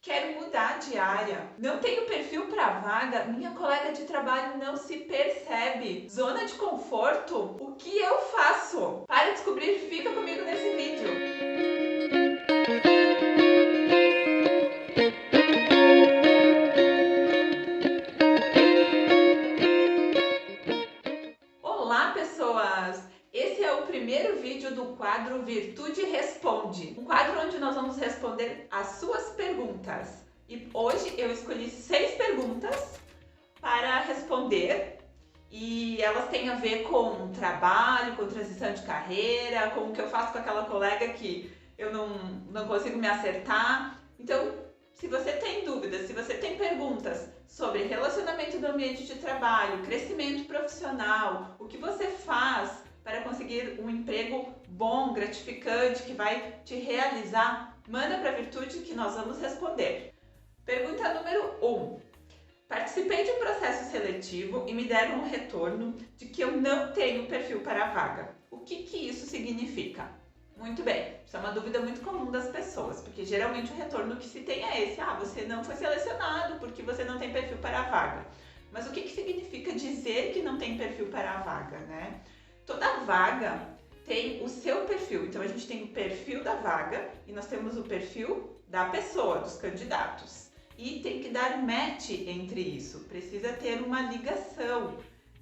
Quero mudar de área. Não tenho perfil para vaga, minha colega de trabalho não se percebe. Zona de conforto? O que eu faço? Para descobrir, fica comigo nesse vídeo. Olá, pessoas! Esse é o primeiro vídeo do quadro Virtude Responde, um quadro onde nós vamos responder as suas perguntas. E hoje eu escolhi 6 perguntas para responder e elas têm a ver com trabalho, com transição de carreira, com o que eu faço com aquela colega que eu não consigo me acertar. Então, se você tem dúvidas, se você tem perguntas sobre relacionamento do ambiente de trabalho, crescimento profissional, o que você faz para conseguir um emprego bom, gratificante, que vai te realizar, manda para a Virtude que nós vamos responder. Pergunta número 1. Participei de um processo seletivo e me deram um retorno de que eu não tenho perfil para a vaga. O que isso significa? Muito bem, isso é uma dúvida muito comum das pessoas, porque geralmente o retorno que se tem é esse: você não foi selecionado porque você não tem perfil para a vaga. Mas o que significa dizer que não tem perfil para a vaga, né? Toda vaga tem o seu perfil, então a gente tem o perfil da vaga e nós temos o perfil da pessoa, dos candidatos. E tem que dar match entre isso, precisa ter uma ligação,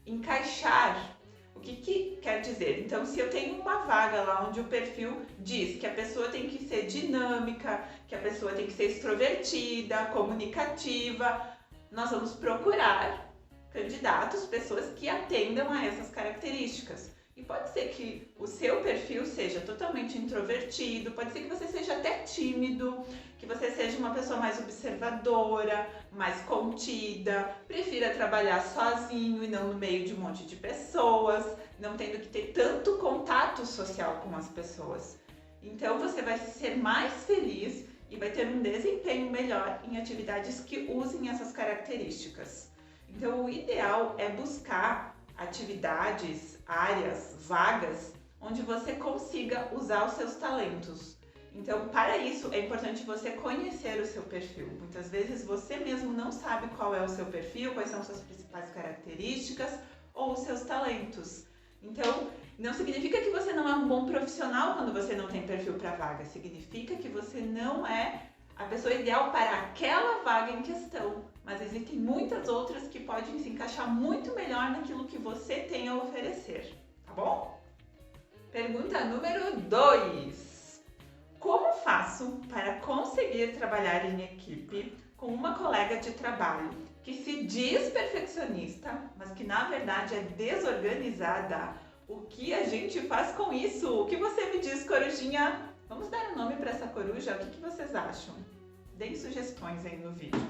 encaixar. O que quer dizer? Então, se eu tenho uma vaga lá onde o perfil diz que a pessoa tem que ser dinâmica, que a pessoa tem que ser extrovertida, comunicativa, nós vamos procurar candidatos, pessoas que atendam a essas características. E pode ser que o seu perfil seja totalmente introvertido, pode ser que você seja até tímido, que você seja uma pessoa mais observadora, mais contida, prefira trabalhar sozinho e não no meio de um monte de pessoas, não tendo que ter tanto contato social com as pessoas. Então você vai ser mais feliz e vai ter um desempenho melhor em atividades que usem essas características. Então o ideal é buscar atividades, áreas, vagas, onde você consiga usar os seus talentos. Então, para isso, é importante você conhecer o seu perfil. Muitas vezes você mesmo não sabe qual é o seu perfil, quais são suas principais características ou os seus talentos. Então, não significa que você não é um bom profissional quando você não tem perfil para vaga. Significa que você não é a pessoa ideal para aquela vaga em questão. Mas existem muitas outras que podem se encaixar muito melhor naquilo que você tem a oferecer, tá bom? Pergunta número 2. Como faço para conseguir trabalhar em equipe com uma colega de trabalho que se diz perfeccionista, mas que na verdade é desorganizada? O que a gente faz com isso? O que você me diz, corujinha? Vamos dar um nome para essa coruja? O que vocês acham? Deem sugestões aí no vídeo.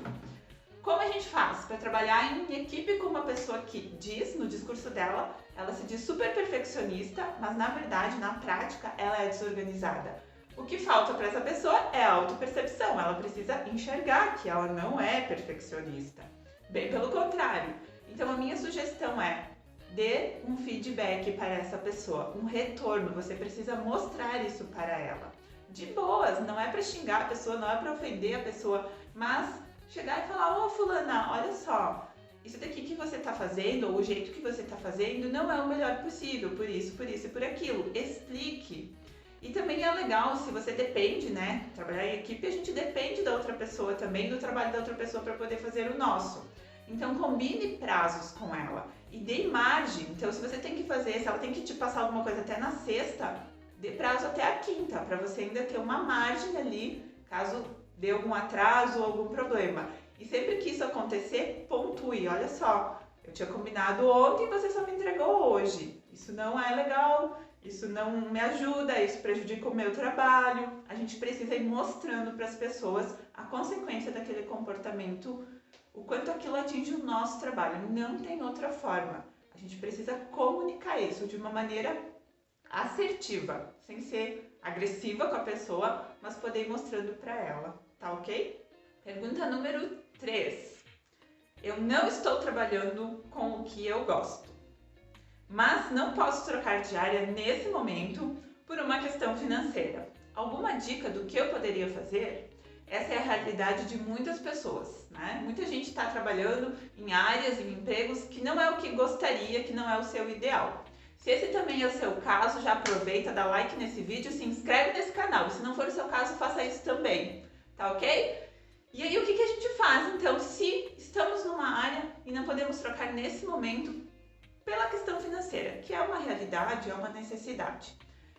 Como a gente faz para trabalhar em equipe com uma pessoa que diz, no discurso dela, ela se diz super perfeccionista, mas na verdade, na prática, ela é desorganizada? O que falta para essa pessoa é a autopercepção, ela precisa enxergar que ela não é perfeccionista. Bem pelo contrário. Então a minha sugestão é: dê um feedback para essa pessoa, um retorno, você precisa mostrar isso para ela. De boas, não é para xingar a pessoa, não é para ofender a pessoa, mas chegar e falar: ô fulana, olha só, isso daqui que você está fazendo, ou o jeito que você está fazendo, não é o melhor possível, por isso e por aquilo. Explique. E também é legal, se você depende, né? Trabalhar em equipe, a gente depende da outra pessoa também, do trabalho da outra pessoa para poder fazer o nosso. Então combine prazos com ela e dê margem. Então se você tem que fazer, se ela tem que te passar alguma coisa até na sexta, dê prazo até a quinta, para você ainda ter uma margem ali, caso dê algum atraso ou algum problema. E sempre que isso acontecer, pontue: olha só, eu tinha combinado ontem e você só me entregou hoje. Isso não é legal, isso não me ajuda, isso prejudica o meu trabalho. A gente precisa ir mostrando para as pessoas a consequência daquele comportamento, o quanto aquilo atinge o nosso trabalho. Não tem outra forma. A gente precisa comunicar isso de uma maneira assertiva, sem ser agressiva com a pessoa, mas poder ir mostrando para ela, tá ok? Pergunta número 3. Eu não estou trabalhando com o que eu gosto, mas não posso trocar de área nesse momento por uma questão financeira. Alguma dica do que eu poderia fazer? essa é a realidade de muitas pessoas, né? Muita gente está trabalhando em áreas, em empregos que não é o que gostaria, que não é o seu ideal. Se esse também é o seu caso, já aproveita, dá like nesse vídeo, se inscreve nesse canal. Se não for o seu caso, faça isso também, tá ok? E aí, o que a gente faz, então, se estamos numa área e não podemos trocar nesse momento pela questão financeira, que é uma realidade, é uma necessidade?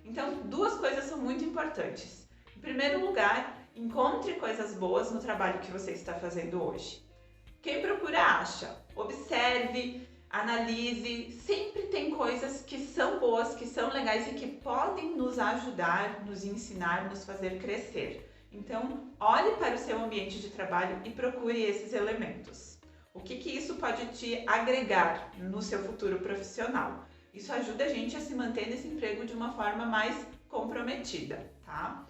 Então, duas coisas são muito importantes. Em primeiro lugar, encontre coisas boas no trabalho que você está fazendo hoje. Quem procura acha. Observe, analise, sempre tem coisas que são boas, que são legais e que podem nos ajudar, nos ensinar, nos fazer crescer. Então, olhe para o seu ambiente de trabalho e procure esses elementos. O que isso pode te agregar no seu futuro profissional? Isso ajuda a gente a se manter nesse emprego de uma forma mais comprometida, tá?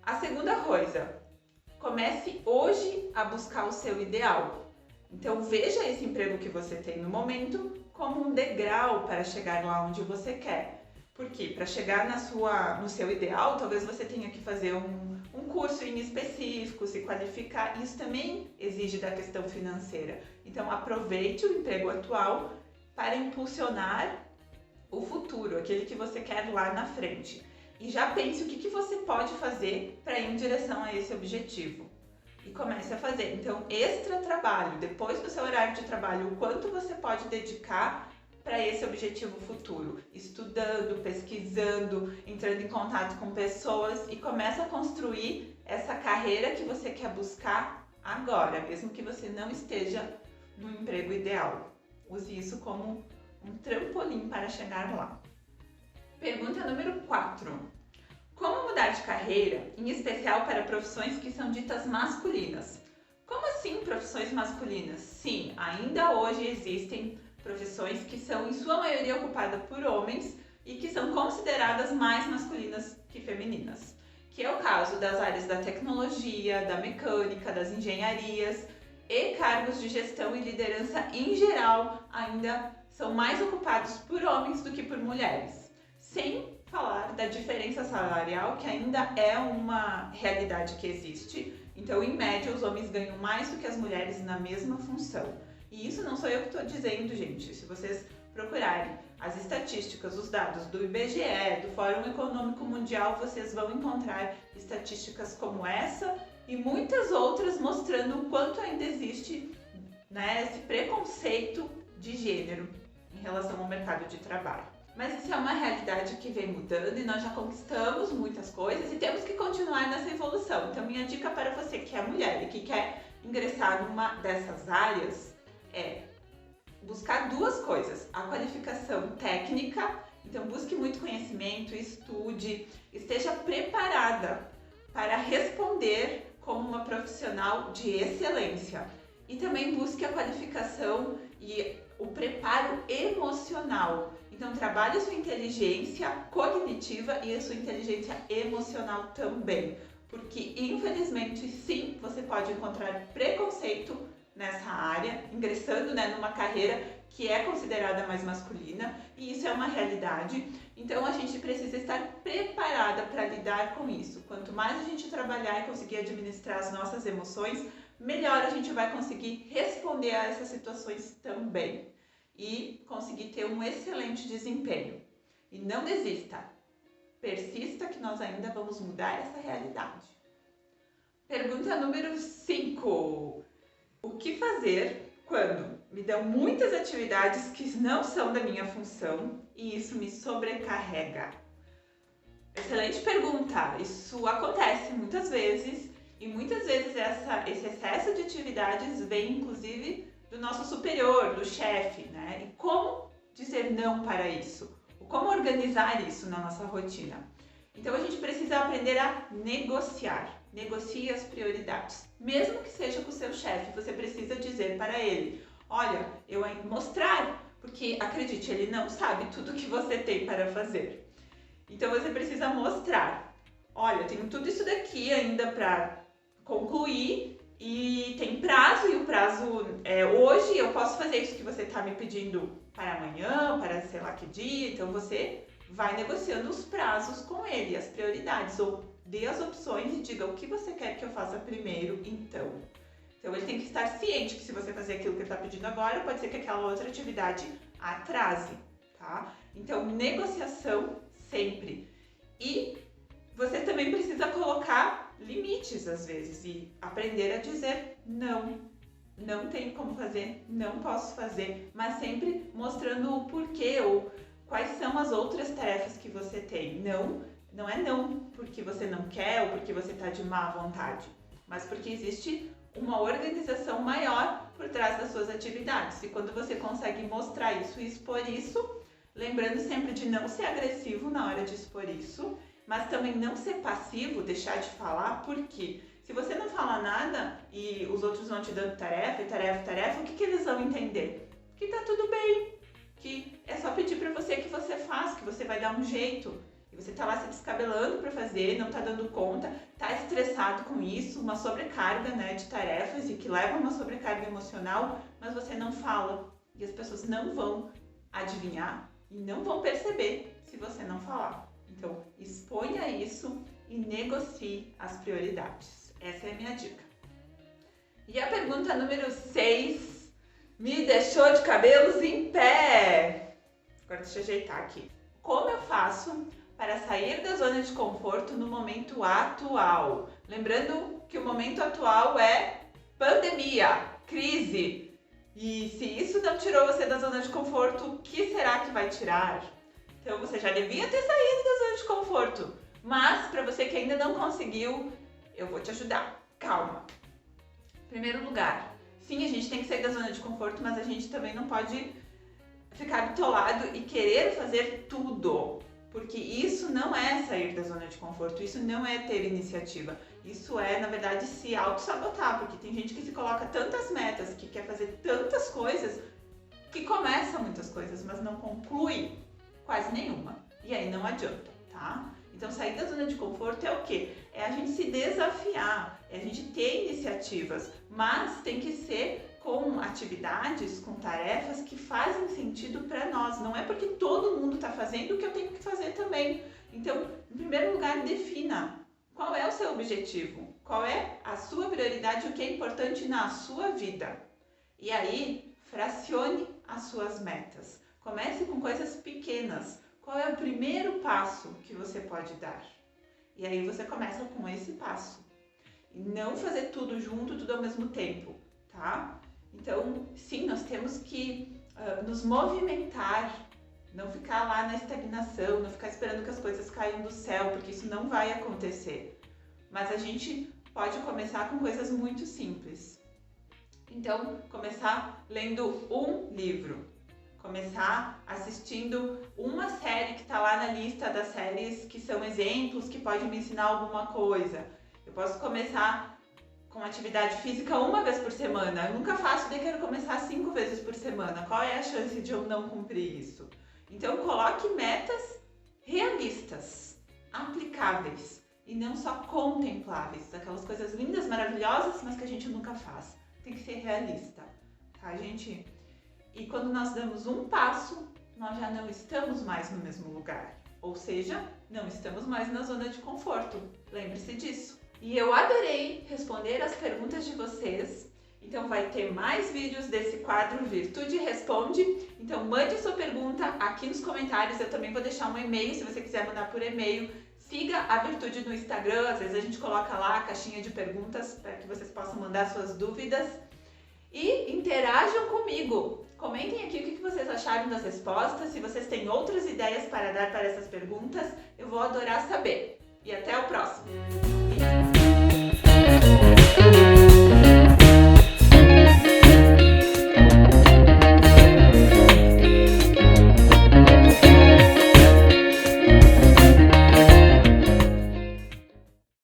A segunda coisa, comece hoje a buscar o seu ideal. Então, veja esse emprego que você tem no momento como um degrau para chegar lá onde você quer. Por quê? Para chegar no seu ideal, talvez você tenha que fazer um curso em específico, se qualificar. Isso também exige da questão financeira. Então, aproveite o emprego atual para impulsionar o futuro, aquele que você quer lá na frente. E já pense o que você pode fazer para ir em direção a esse objetivo. E comece a fazer. Então, extra trabalho, depois do seu horário de trabalho, o quanto você pode dedicar para esse objetivo futuro, estudando, pesquisando, entrando em contato com pessoas e começa a construir essa carreira que você quer buscar agora, mesmo que você não esteja no emprego ideal. Use isso como um trampolim para chegar lá. Pergunta número 4. Como mudar de carreira, em especial para profissões que são ditas masculinas? Como assim profissões masculinas? Sim, ainda hoje existem profissões que são em sua maioria ocupadas por homens e que são consideradas mais masculinas que femininas, que é o caso das áreas da tecnologia, da mecânica, das engenharias e cargos de gestão e liderança em geral ainda são mais ocupados por homens do que por mulheres, sem falar da diferença salarial, que ainda é uma realidade que existe. Então, em média, os homens ganham mais do que as mulheres na mesma função. E isso não sou eu que estou dizendo, gente. Se vocês procurarem as estatísticas, os dados do IBGE, do Fórum Econômico Mundial, vocês vão encontrar estatísticas como essa e muitas outras mostrando o quanto ainda existe, né, esse preconceito de gênero em relação ao mercado de trabalho. Mas isso é uma realidade que vem mudando e nós já conquistamos muitas coisas e temos que continuar nessa evolução. Então, minha dica para você que é mulher e que quer ingressar numa dessas áreas é buscar duas coisas: a qualificação técnica, então busque muito conhecimento, estude, esteja preparada para responder como uma profissional de excelência. E também busque a qualificação e o preparo emocional. Então, trabalhe sua inteligência cognitiva e a sua inteligência emocional também. Porque, infelizmente, sim, você pode encontrar preconceito nessa área, ingressando, né, numa carreira que é considerada mais masculina, e isso é uma realidade. Então, a gente precisa estar preparada para lidar com isso. Quanto mais a gente trabalhar e conseguir administrar as nossas emoções, melhor a gente vai conseguir responder a essas situações também e conseguir ter um excelente desempenho. E não desista, persista que nós ainda vamos mudar essa realidade. Pergunta número 5. O que fazer quando me dão muitas atividades que não são da minha função e isso me sobrecarrega? Excelente pergunta. Isso acontece muitas vezes e muitas vezes esse excesso de atividades vem inclusive do nosso superior, do chefe, né? E como dizer não para isso? Como organizar isso na nossa rotina? Então a gente precisa aprender a negociar. Negocie as prioridades. Mesmo que seja com o seu chefe, você precisa dizer para ele: olha, mostrar, porque acredite, ele não sabe tudo que você tem para fazer. Então você precisa mostrar: olha, eu tenho tudo isso daqui ainda para concluir e tem prazo, e o prazo é hoje, eu posso fazer isso que você está me pedindo para amanhã, para sei lá que dia. Então você vai negociando os prazos com ele, as prioridades, ou dê as opções e diga o que você quer que eu faça primeiro, então. Então ele tem que estar ciente que se você fazer aquilo que ele está pedindo agora, pode ser que aquela outra atividade atrase, tá? Então, negociação sempre. E você também precisa colocar limites às vezes e aprender a dizer não. Não tenho como fazer, não posso fazer, mas sempre mostrando o porquê ou quais são as outras tarefas que você tem. Não é não porque você não quer ou porque você está de má vontade, mas porque existe uma organização maior por trás das suas atividades. E quando você consegue mostrar isso e expor isso, lembrando sempre de não ser agressivo na hora de expor isso, mas também não ser passivo, deixar de falar, porque se você não fala nada e os outros vão te dando tarefa, o que eles vão entender? Que tá tudo bem, que é só pedir para você que você faz, que você vai dar um jeito. E você tá lá se descabelando para fazer, não tá dando conta, tá estressado com isso, uma sobrecarga, né, de tarefas e que leva a uma sobrecarga emocional, mas você não fala. E as pessoas não vão adivinhar e não vão perceber se você não falar. Então, exponha isso e negocie as prioridades. Essa é a minha dica. E a pergunta número 6 me deixou de cabelos em pé. Agora deixa eu ajeitar aqui. Como eu faço para sair da zona de conforto no momento atual? Lembrando que o momento atual é pandemia, crise. E se isso não tirou você da zona de conforto, o que será que vai tirar? Então você já devia ter saído da zona de conforto. Mas para você que ainda não conseguiu, eu vou te ajudar. Calma. Em primeiro lugar, sim, a gente tem que sair da zona de conforto, mas a gente também não pode ficar bitolado e querer fazer tudo. Porque isso não é sair da zona de conforto, isso não é ter iniciativa. Isso é, na verdade, se auto-sabotar, porque tem gente que se coloca tantas metas, que quer fazer tantas coisas, que começa muitas coisas, mas não conclui quase nenhuma. E aí não adianta, tá? Então, sair da zona de conforto é o quê? É a gente se desafiar, é a gente ter iniciativas, mas tem que ser com atividades, com tarefas que fazem sentido para nós. Não é porque todo mundo está fazendo que eu tenho que fazer também. Então, em primeiro lugar, defina qual é o seu objetivo, qual é a sua prioridade, o que é importante na sua vida. E aí, fracione as suas metas. Comece com coisas pequenas. Qual é o primeiro passo que você pode dar? E aí você começa com esse passo. E não fazer tudo junto, tudo ao mesmo tempo, tá? Então, sim, nós temos que nos movimentar, não ficar lá na estagnação, não ficar esperando que as coisas caiam do céu, porque isso não vai acontecer. Mas a gente pode começar com coisas muito simples. Então, começar lendo um livro. Começar assistindo uma série que está lá na lista das séries que são exemplos, que pode me ensinar alguma coisa. Eu posso começar com atividade física uma vez por semana. Eu nunca faço, daí quero começar 5 vezes por semana. Qual é a chance de eu não cumprir isso? Então, coloque metas realistas, aplicáveis e não só contempláveis. Aquelas coisas lindas, maravilhosas, mas que a gente nunca faz. Tem que ser realista, tá, gente? E quando nós damos um passo, nós já não estamos mais no mesmo lugar. Ou seja, não estamos mais na zona de conforto. Lembre-se disso. E eu adorei responder as perguntas de vocês. Então vai ter mais vídeos desse quadro Virtude Responde. Então mande sua pergunta aqui nos comentários. Eu também vou deixar um e-mail, se você quiser mandar por e-mail. Siga a Virtude no Instagram. Às vezes a gente coloca lá a caixinha de perguntas para que vocês possam mandar suas dúvidas. E interajam comigo. Comentem aqui o que vocês acharam das respostas. Se vocês têm outras ideias para dar para essas perguntas, eu vou adorar saber. E até o próximo!